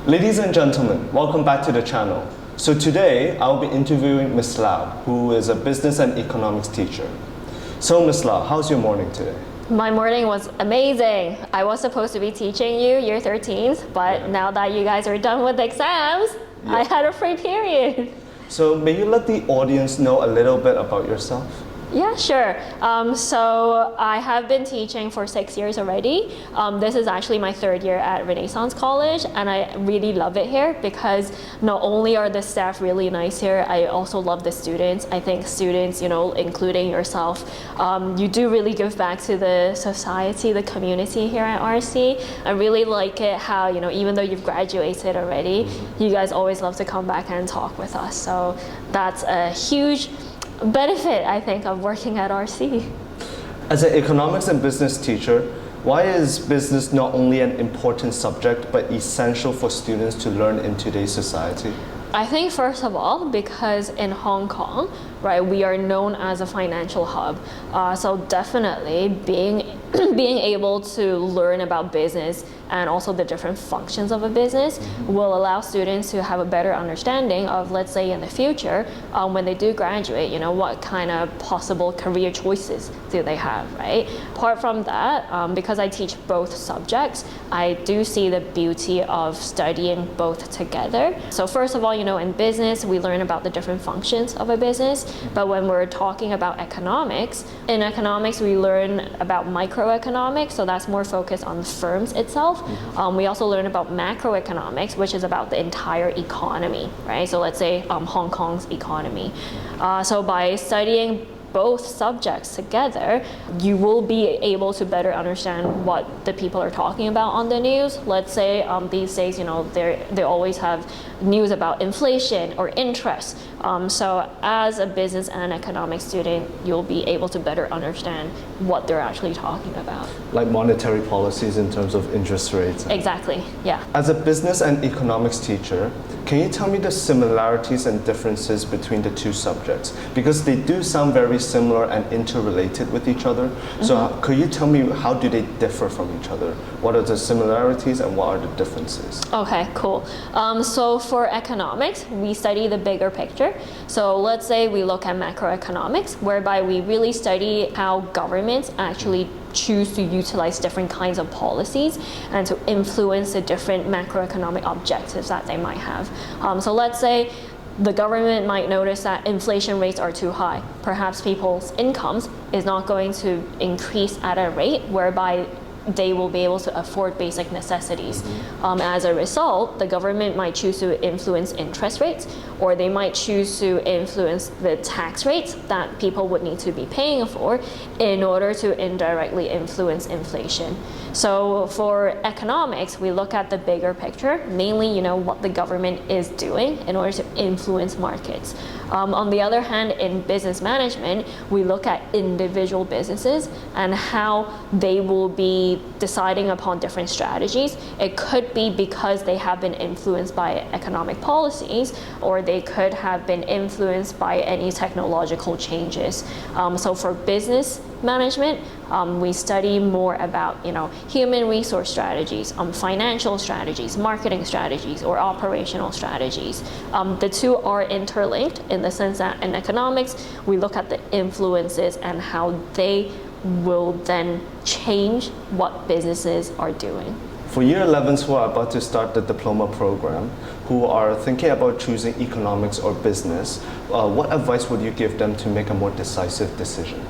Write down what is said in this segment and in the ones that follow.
Ladies and gentlemen, welcome back to the channel. So today, I'll be interviewing Ms. Lau, who is a business and economics teacher. So Ms. Lau, how's your morning today? My morning was amazing. I was supposed to be teaching you year 13s, but now that you guys are done with the exams, I had a free period. So may you let the audience know a little bit about yourself? Yeah, sure. So I have been teaching for 6 years already. This is actually my 3rd year at Renaissance College, and I really love it here because not only are the staff really nice here, I also love the students. I think students, including yourself, you do really give back to the society, the community here at RC. I really like it how, even though you've graduated already, you guys always love to come back and talk with us. So that's a huge benefit, I think, of working at RC. As an economics and business teacher, why is business not only an important subject but essential for students to learn in today's society? I think first of all, because in Hong Kong, right, we are known as a financial hub. So definitely being able to learn about business and also the different functions of a business will allow students to have a better understanding of, let's say in the future, when they do graduate, what kind of possible career choices do they have, right? Apart from that, because I teach both subjects, I do see the beauty of studying both together. So first of all, in business, we learn about the different functions of a business, but when we're talking about economics, in economics, we learn about microeconomics, so that's more focused on the firms itself. We also learn about macroeconomics, which is about the entire economy, right? So let's say Hong Kong's economy. So by studying both subjects together, you will be able to better understand what the people are talking about on the news. Let's say these days, they always have news about inflation or interest. So as a business and economics student, you'll be able to better understand what they're actually talking about. Like monetary policies in terms of interest rates? Exactly, yeah. As a business and economics teacher, can you tell me the similarities and differences between the two subjects? Because they do sound very similar and interrelated with each other. So could you tell me how do they differ from each other? What are the similarities and what are the differences? Okay, cool. So for economics, we study the bigger picture. So let's say we look at macroeconomics, whereby we really study how governments actually choose to utilize different kinds of policies and to influence the different macroeconomic objectives that they might have. So let's say the government might notice that inflation rates are too high. Perhaps people's incomes is not going to increase at a rate whereby they will be able to afford basic necessities. As a result, the government might choose to influence interest rates, or they might choose to influence the tax rates that people would need to be paying for in order to indirectly influence inflation. So for economics, we look at the bigger picture, mainly what the government is doing in order to influence markets. On the other hand, in business management, we look at individual businesses and how they will be deciding upon different strategies. It could be because they have been influenced by economic policies, or they could have been influenced by any technological changes. So for business management, we study more about human resource strategies, financial strategies, marketing strategies, or operational strategies. The two are interlinked in the sense that in economics, we look at the influences and how they will then change what businesses are doing. For year 11s who are about to start the diploma program, who are thinking about choosing economics or business, what advice would you give them to make a more decisive decision?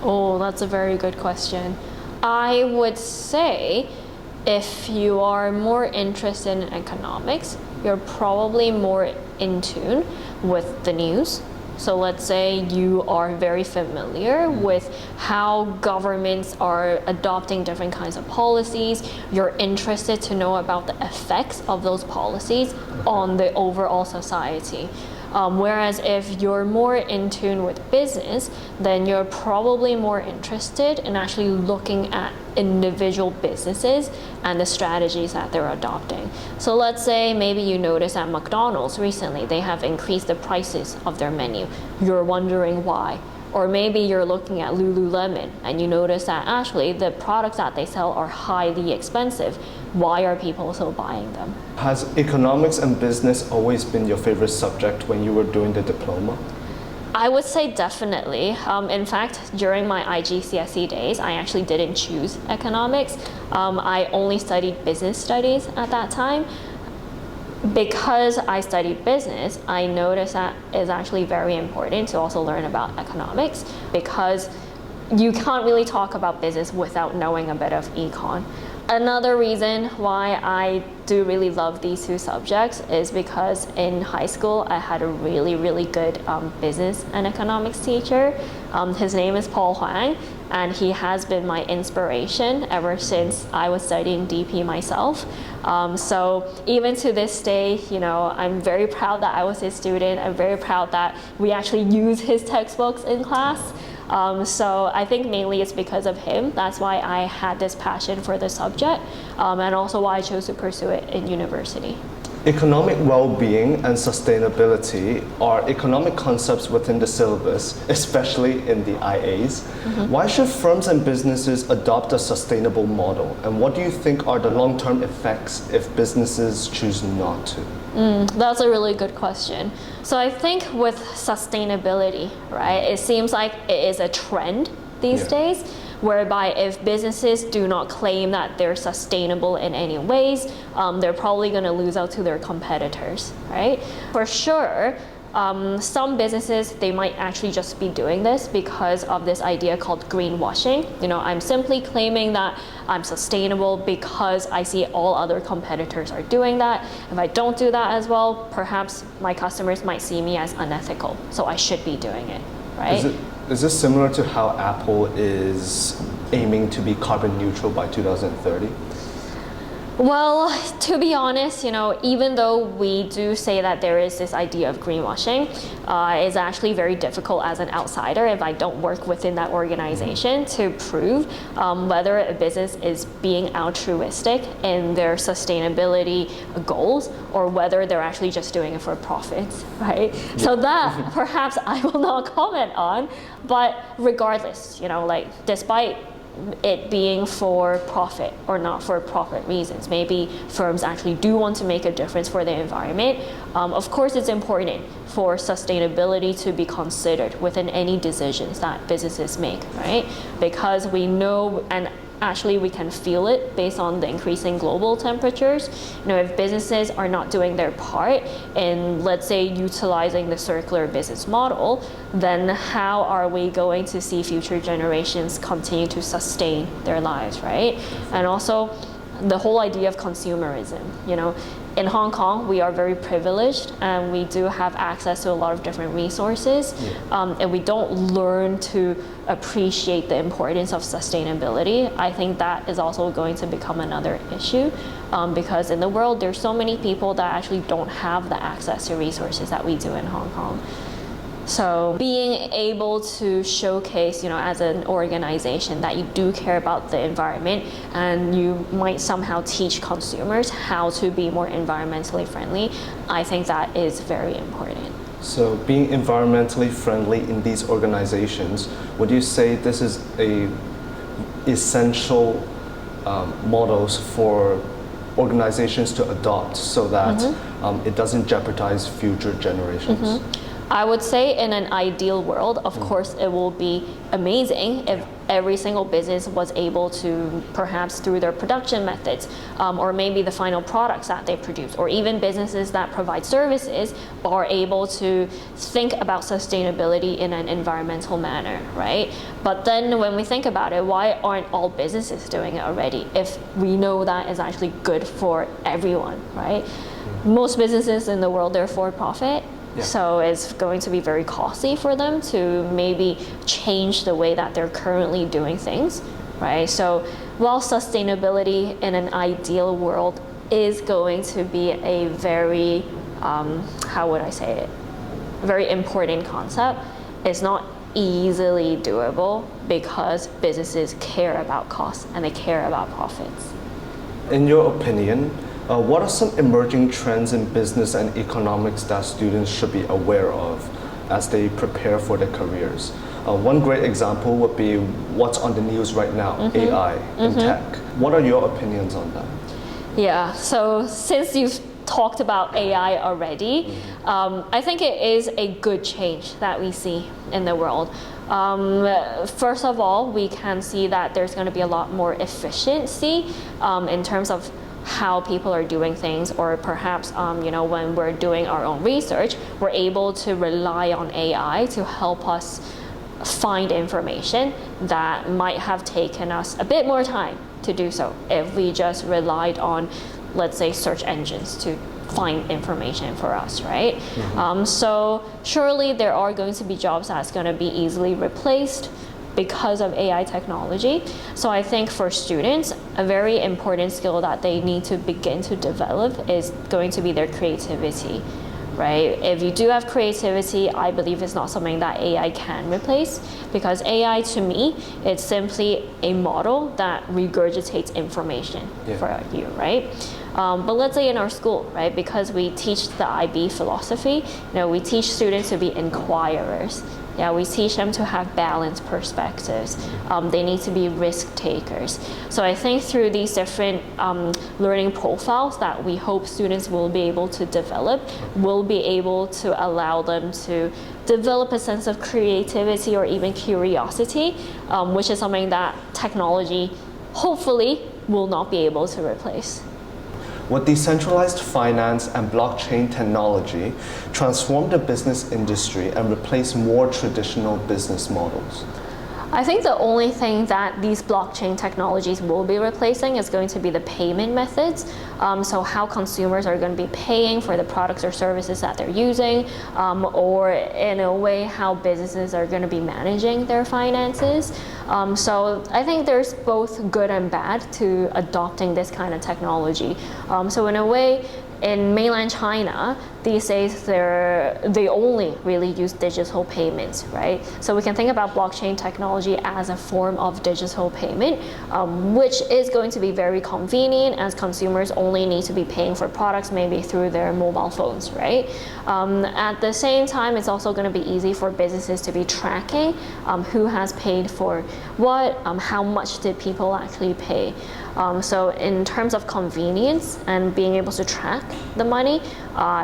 Oh, that's a very good question. I would say if you are more interested in economics, you're probably more in tune with the news. So let's say you are very familiar with how governments are adopting different kinds of policies. You're interested to know about the effects of those policies on the overall society. Whereas if you're more in tune with business, then you're probably more interested in actually looking at individual businesses and the strategies that they're adopting. So let's say maybe you notice at McDonald's recently, they have increased the prices of their menu. You're wondering why. Or maybe you're looking at Lululemon and you notice that actually the products that they sell are highly expensive. Why are people still buying them? Has economics and business always been your favorite subject when you were doing the diploma? I would say definitely. In fact, during my IGCSE days, I actually didn't choose economics. I only studied business studies at that time. Because I studied business, I noticed that it's actually very important to also learn about economics, because you can't really talk about business without knowing a bit of econ. Another reason why I do really love these two subjects is because in high school I had a really good business and economics teacher. His name is Paul Huang, and he has been my inspiration ever since I was studying DP myself. So even to this day, you know, I'm very proud that I was his student. I'm very proud that we actually use his textbooks in class. So I think mainly it's because of him. That's why I had this passion for the subject, and also why I chose to pursue it in university. Economic well-being and sustainability are economic concepts within the syllabus, especially in the IAs. Why should firms and businesses adopt a sustainable model? And what do you think are the long-term effects if businesses choose not to? That's a really good question. So I think with sustainability, right, it seems like it is a trend these days, whereby if businesses do not claim that they're sustainable in any ways, they're probably going to lose out to their competitors, right? For sure, some businesses, they might actually just be doing this because of this idea called greenwashing. You know, I'm simply claiming that I'm sustainable because I see all other competitors are doing that. If I don't do that as well, perhaps my customers might see me as unethical, so I should be doing it, right? Is this similar to how Apple is aiming to be carbon neutral by 2030? Well, to be honest, you know, even though we do say that there is this idea of greenwashing, it's actually very difficult as an outsider, if I don't work within that organization, to prove whether a business is being altruistic in their sustainability goals, or whether they're actually just doing it for profits, right? Yeah. So that perhaps I will not comment on, but regardless, you know, like despite it being for profit or not for profit reasons, maybe firms actually do want to make a difference for the environment. Of course, it's important for sustainability to be considered within any decisions that businesses make, right? Because we know, and actually we can feel it based on the increasing global temperatures. You know, if businesses are not doing their part in, let's say, utilizing the circular business model, then how are we going to see future generations continue to sustain their lives, right? And also the whole idea of consumerism, you know, in Hong Kong, we are very privileged and we do have access to a lot of different resources, and we don't learn to appreciate the importance of sustainability. I think that is also going to become another issue, because in the world, there's so many people that actually don't have the access to resources that we do in Hong Kong. So being able to showcase, you know, as an organization that you do care about the environment, and you might somehow teach consumers how to be more environmentally friendly, I think that is very important. So being environmentally friendly in these organizations, would you say this is a essential models for organizations to adopt so that it doesn't jeopardize future generations? I would say in an ideal world, of course, it will be amazing if every single business was able to, perhaps through their production methods, or maybe the final products that they produce, or even businesses that provide services are able to think about sustainability in an environmental manner, right? But then when we think about it, why aren't all businesses doing it already if we know that is actually good for everyone, right? Most businesses in the world, they're for profit. So it's going to be very costly for them to maybe change the way that they're currently doing things, right? So while sustainability in an ideal world is going to be a very, how would I say it, very important concept, it's not easily doable because businesses care about costs and they care about profits. In your opinion, what are some emerging trends in business and economics that students should be aware of as they prepare for their careers? One great example would be what's on the news right now, AI in tech. What are your opinions on that? Yeah, so since you've talked about AI already, I think it is a good change that we see in the world. First of all, we can see that there's going to be a lot more efficiency in terms of how people are doing things, or perhaps when we're doing our own research, we're able to rely on AI to help us find information that might have taken us a bit more time to do so if we just relied on, let's say, search engines to find information for us, right? So surely there are going to be jobs that's going to be easily replaced because of AI technology. So I think for students, a very important skill that they need to begin to develop is going to be their creativity, right? If you do have creativity, I believe it's not something that AI can replace, because AI, to me, it's simply a model that regurgitates information for you, right? But let's say in our school, right, because we teach the IB philosophy, we teach students to be inquirers. Yeah, we teach them to have balanced perspectives. They need to be risk takers. So I think through these different learning profiles that we hope students will be able to develop, we'll be able to allow them to develop a sense of creativity or even curiosity, which is something that technology hopefully will not be able to replace. Would decentralized finance and blockchain technology transform the business industry and replace more traditional business models? I think the only thing that these blockchain technologies will be replacing is going to be the payment methods. So how consumers are going to be paying for the products or services that they're using, or in a way how businesses are going to be managing their finances. So I think there's both good and bad to adopting this kind of technology. So in a way, in mainland China, these days they only really use digital payments, right? So we can think about blockchain technology as a form of digital payment, which is going to be very convenient, as consumers only need to be paying for products maybe through their mobile phones, right? At the same time, it's also going to be easy for businesses to be tracking who has paid for what, how much did people actually pay. So in terms of convenience and being able to track the money,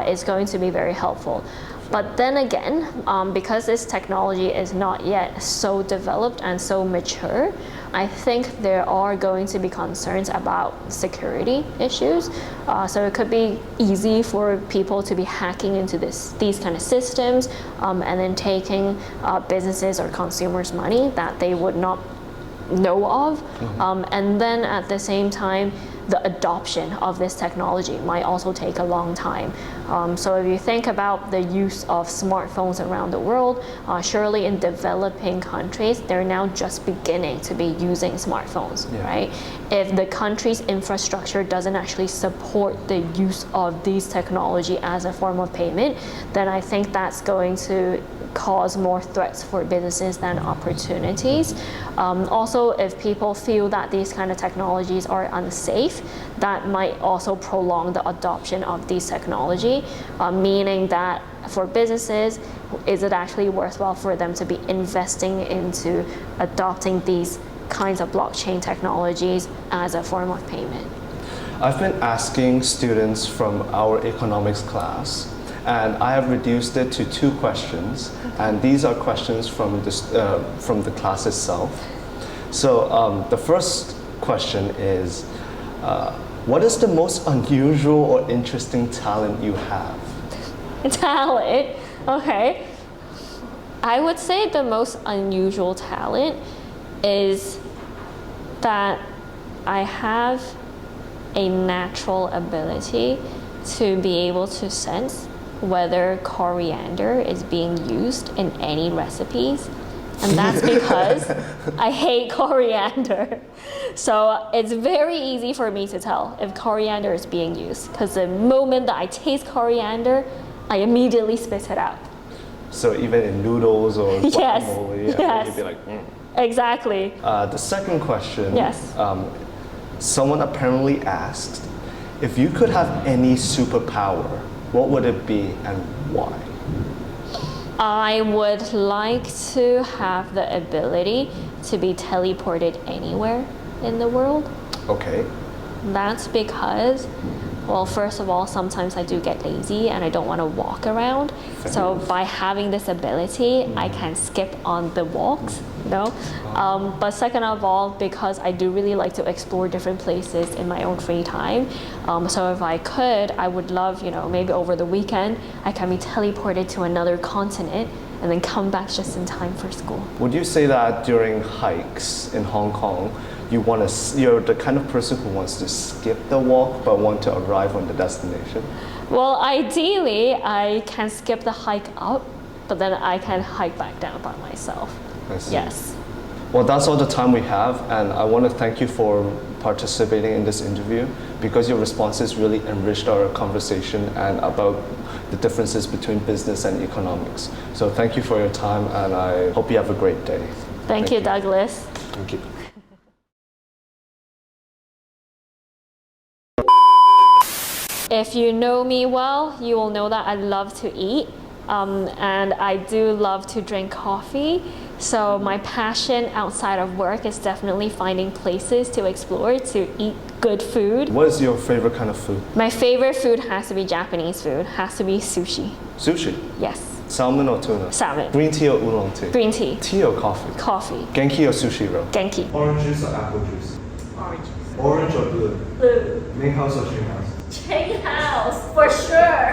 is going to be very helpful. But then again, because this technology is not yet so developed and so mature, I think there are going to be concerns about security issues. So it could be easy for people to be hacking into these kind of systems, and then taking businesses or consumers' money that they would not know of. And then at the same time, the adoption of this technology might also take a long time. So if you think about the use of smartphones around the world, surely in developing countries, they're now just beginning to be using smartphones, right? If the country's infrastructure doesn't actually support the use of these technology as a form of payment, then I think that's going to cause more threats for businesses than opportunities. Also, if people feel that these kind of technologies are unsafe, that might also prolong the adoption of these technology, meaning that for businesses, is it actually worthwhile for them to be investing into adopting these kinds of blockchain technologies as a form of payment? I've been asking students from our economics class, and I have reduced it to 2 questions, and these are questions from the class itself. So the first question is, what is the most unusual or interesting talent you have? Talent? Okay. I would say the most unusual talent is that I have a natural ability to be able to sense whether coriander is being used in any recipes. And that's because I hate coriander. So it's very easy for me to tell if coriander is being used, because the moment that I taste coriander, I immediately spit it out. So even in noodles or guacamole, yes. you'd be like, Exactly. The second question, yes. Someone apparently asked, if you could have any superpower, what would it be and why? I would like to have the ability to be teleported anywhere in the world. Okay. That's because, well, first of all, sometimes I do get lazy and I don't want to walk around. So by having this ability, I can skip on the walks, But second of all, because I do really like to explore different places in my own free time. So if I could, I would love, maybe over the weekend, I can be teleported to another continent and then come back just in time for school. Would you say that during hikes in Hong Kong, you're the kind of person who wants to skip the walk but want to arrive on the destination? Well, ideally, I can skip the hike up, but then I can hike back down by myself. I see. Yes. Well, that's all the time we have, and I want to thank you for participating in this interview because your responses really enriched our conversation and about the differences between business and economics. So thank you for your time, and I hope you have a great day. Thank you, Douglas. Thank you. If you know me well, you will know that I love to eat, and I do love to drink coffee. So my passion outside of work is definitely finding places to explore, to eat good food. What is your favorite kind of food? My favorite food has to be Japanese food, has to be sushi. Sushi? Yes, Salmon or tuna? salmon. Green tea or oolong tea? Green tea. Tea or coffee? Coffee. Genki or sushi roll? Genki. Orange juice or apple juice? Orange. Orange or blue? Blue. Main house or Ching house? Ching house, for sure.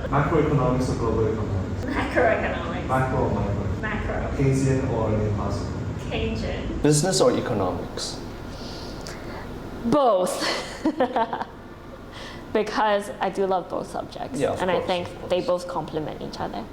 Macroeconomics or global economics? Macroeconomics. Macro or micro? Macro. Keynesian or neoclassical? Keynesian. Business or economics? Both. Because I do love both subjects. Yeah, of and I course, think of course. they both complement each other.